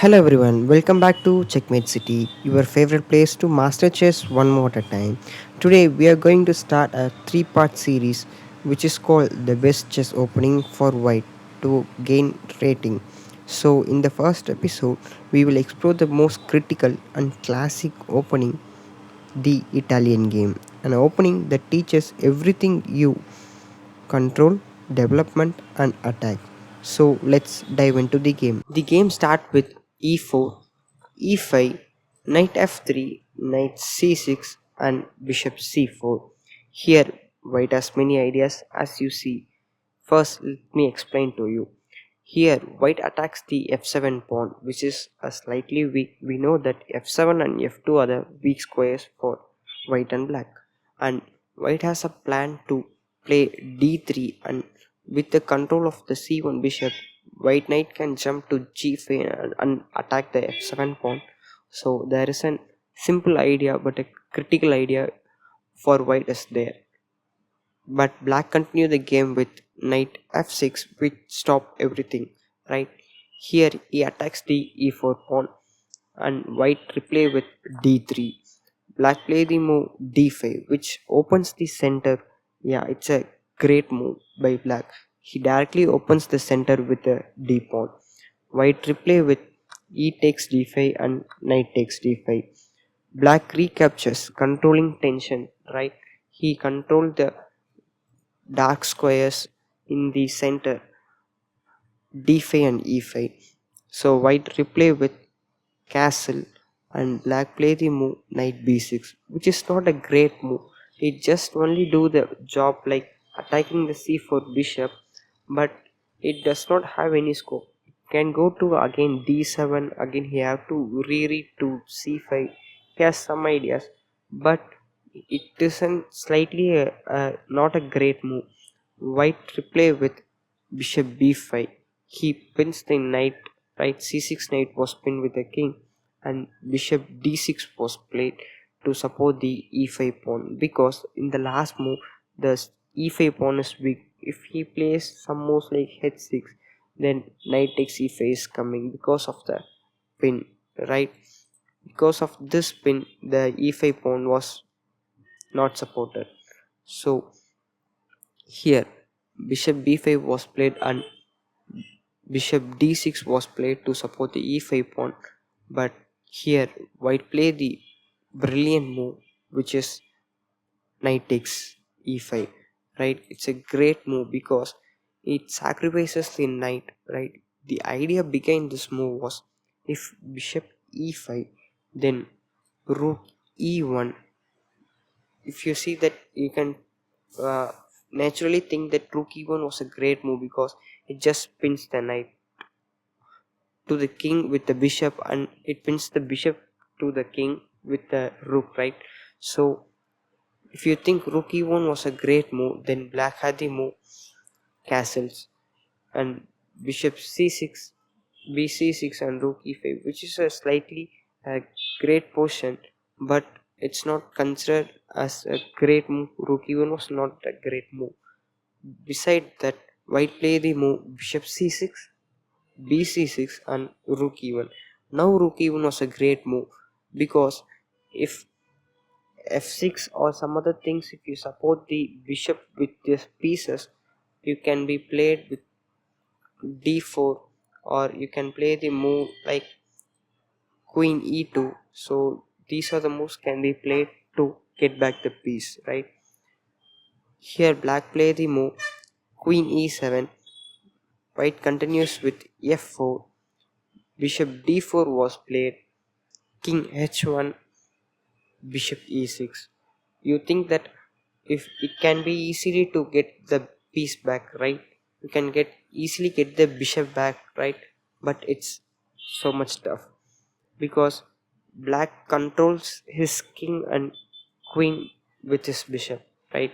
Hello everyone, welcome back to Checkmate City, your favorite place to master chess one more at a time. Today we are going to start a three-part series which is called the best chess opening for white to gain rating. So in the first episode, we will explore the most critical and classic opening, the Italian game, an opening that teaches everything you control, development and attack. So let's dive into the game. The game starts with e4, e5, knight f3, knight c6 and bishop c4. Here white has many ideas as you see. First let me explain to you. Here white attacks the f7 pawn which is a slightly weak. We know that f7 and f2 are the weak squares for white and black, and white has a plan to play d3, and with the control of the c1 bishop white knight can jump to g5 and attack the f7 pawn. So there is a simple idea but a critical idea for white is there, but black continue the game with knight f6 which stop everything. Right here he attacks the e4 pawn and white replay with d3. Black play the move d5 which opens the center. Yeah, it's a great move by black. He directly opens the center with a d pawn. White replay with e takes d5 and knight takes d5. Black recaptures controlling tension. Right, he controlled the dark squares in the center d5 and e5. So white replay with castle and black play the move knight b6 which is not a great move. It just only do the job like attacking the c4 bishop, but it does not have any scope. It can go to again d7, again he have to reread to c5. He has some ideas, but it isn't slightly not a great move. White replay with bishop b5. He pins the knight. Right, c6 knight was pinned with the king, and bishop d6 was played to support the e5 pawn, because in the last move the e5 pawn is weak. If he plays some moves like h6, then knight takes e5 is coming because of the pin. Right, because of this pin the e5 pawn was not supported. So here bishop b5 was played and bishop d6 was played to support the e5 pawn, but here white played the brilliant move which is knight takes e5. Right, it's a great move because it sacrifices the knight. Right, the idea behind this move was if bishop e5, then rook e1. If you see that, you can uh, naturally think that rook e1 was a great move because it just pins the knight to the king with the bishop, and it pins the bishop to the king with the rook. Right, so if you think rook e1 was a great move, then black had the move castles and bishop c6, bc6 and rook e5, which is a slightly great position, but it's not considered as a great move. Rook e1 was not a great move. Beside that, white play the move bishop c6, bc6 and rook e1. Now rook e1 was a great move because if f6 or some other things, if you support the bishop with these pieces, you can be played with d4, or you can play the move like queen e2. So these are the moves can be played to get back the piece. Right, here black play the move queen e7. White continues with f4. Bishop d4 was played. King h1, bishop e6. You think that if it can be easily to get the piece back, right? You can get easily get the bishop back, right? But it's so much tough because black controls his king and queen with his bishop, right?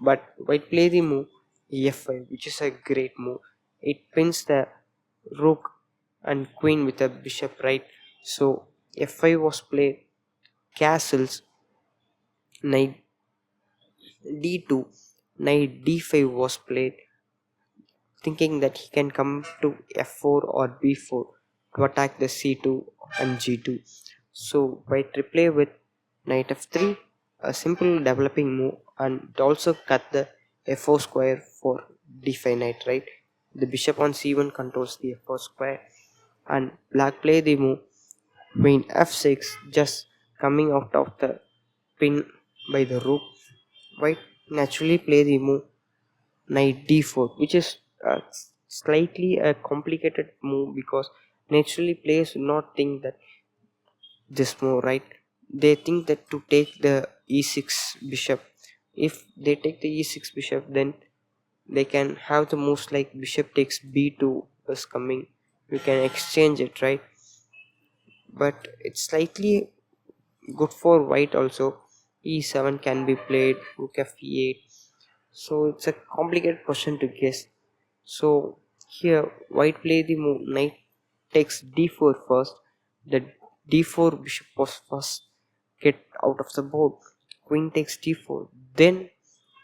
But white play the move f5, which is a great move. It pins the rook and queen with a bishop. Right, so f5 was played, castles, knight d2, knight d5 was played, thinking that he can come to f4 or b4. to attack the c2 and g2. So white replay with knight f3, a simple developing move, and it also cut the f4 square for d5 knight, right? The bishop on c1 controls the f4 square, and black play the move queen f6, just coming out of the pin by the rook. White naturally play the move knight d4, which is slightly a complicated move because naturally players do not think that this move, right? They think that to take the e6 bishop, if they take the e6 bishop, then they can have the moves like bishop takes b2 is coming, you can exchange it, right? But it's slightly good for white also. E7 can be played, rook f e8. So it's a complicated question to guess. So here white play the move knight takes d4 first. The d4 bishop was first get out of the board. Queen takes d4, then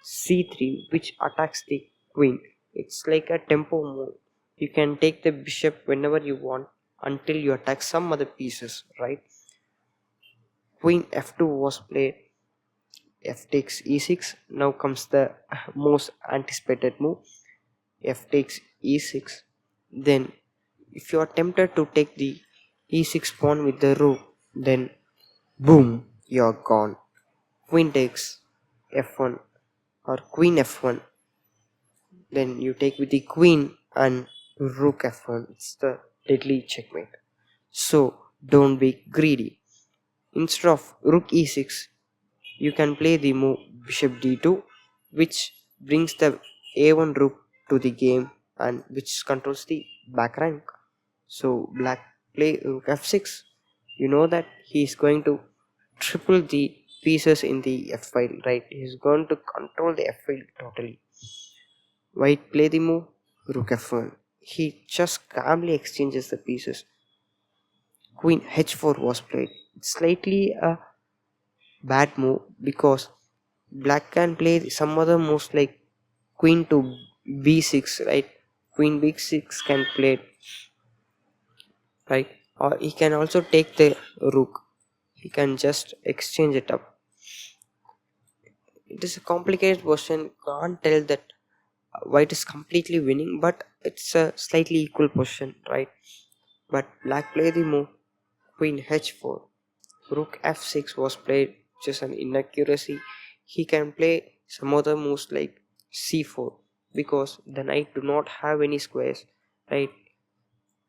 c3, which attacks the queen. It's like a tempo move. You can take the bishop whenever you want until you attack some other pieces, right? Queen f2 was played. F takes e6. Now comes the most anticipated move. F takes e6. Then if you are tempted to take the e6 pawn with the rook, then boom, you're gone. Queen takes f1 or queen f1. Then you take with the queen and rook f1. It's the deadly checkmate. So don't be greedy. Instead of rook e6, you can play the move bishop d2, which brings the a1 rook to the game and which controls the back rank. So black play rook f6. You know that he is going to triple the pieces in the f file, right? He is going to control the f file totally. White play the move rook f1. He just calmly exchanges the pieces. Queen h4 was played. It's slightly a bad move because black can play some other moves like queen to b6, right? Queen b6 can play, right? Or he can also take the rook. He can just exchange it up. It is a complicated question. Can't tell that white is completely winning, but it's a slightly equal position, right? But black play the move queen h4. Rook f6 was played, just an inaccuracy. He can play some other moves like c4 because the knight do not have any squares, right?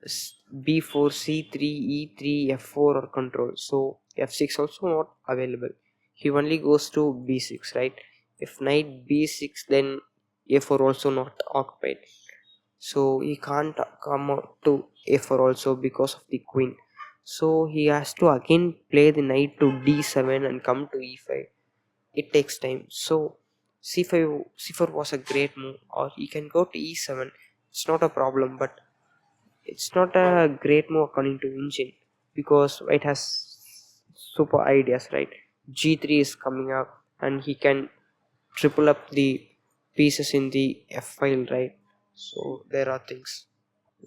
b4, c3, e3, f4 are control. So f6 also not available. He only goes to b6, right? If knight b6, then a4 also not occupied. So he can't come out to a4 also because of the queen. So he has to again play the knight to d7 and come to e5. It takes time. So c4 was a great move, or he can go to e7. It's not a problem, but it's not a great move according to engine because it has super ideas, right? g3 is coming up and he can triple up the pieces in the f file, right? So there are things.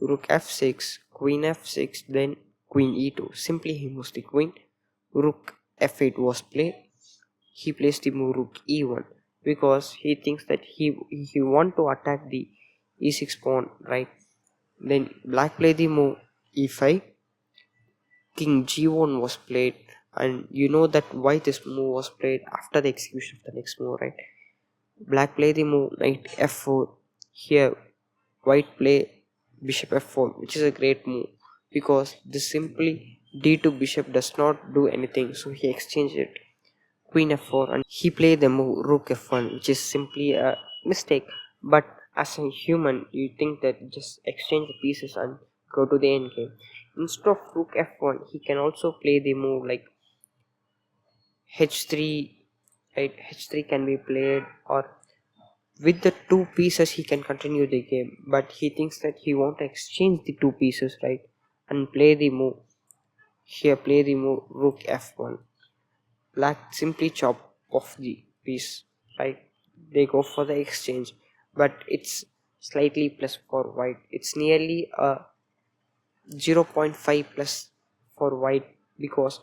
Rook f6, queen f6, then queen e2. Simply he moves the queen. Rook f8 was played. He plays the move rook e1 because he thinks that he want to attack the e6 pawn, right? Then black play the move e5. King g1 was played, and you know that why this move was played after the execution of the next move, right? Black play the move knight f4. Here white play bishop f4, which is a great move because this simply d2 bishop does not do anything, so he exchanged it. Queen f4 and he played the move rook f1, which is simply a mistake. But as a human, you think that just exchange the pieces and go to the end game. Instead of rook f1, he can also play the move like h3, right? h3 can be played, or with the two pieces he can continue the game, but he thinks that he want to exchange the two pieces, right? And play the move. Here play the move rook f1. Black simply chop off the piece, right? They go for the exchange, but it's slightly plus for white. It's nearly a zero point 0.5 plus for white, because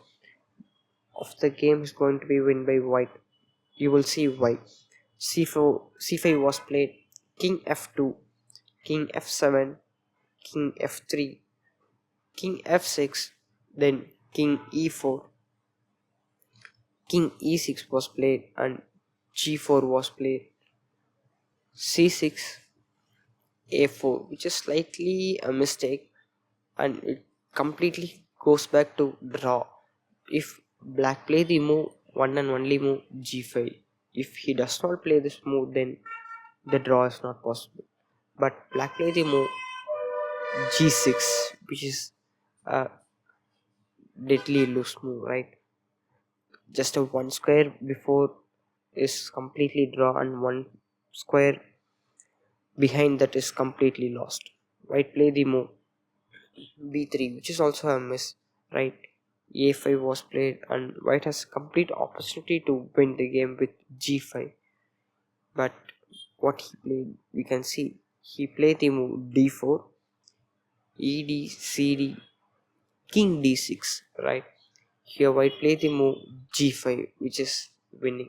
of the game is going to be win by white. You will see why. C4 was played. King f2, king f7, king f3, king f6, then king e4, king e6 was played, and g4 was played. c6, a4, which is slightly a mistake, and it completely goes back to draw. If black play the move, one and only move g5. If he does not play this move, then the draw is not possible. But black play the move g6, which is a deadly loose move, right? Just a one square before is completely draw, and one square behind that is completely lost. White play the move b3, which is also a miss, right? a5 was played, and white has complete opportunity to win the game with g5. But what he played, we can see he played the move d4, ed, cd, king d6, right? Here white play the move g5, which is winning.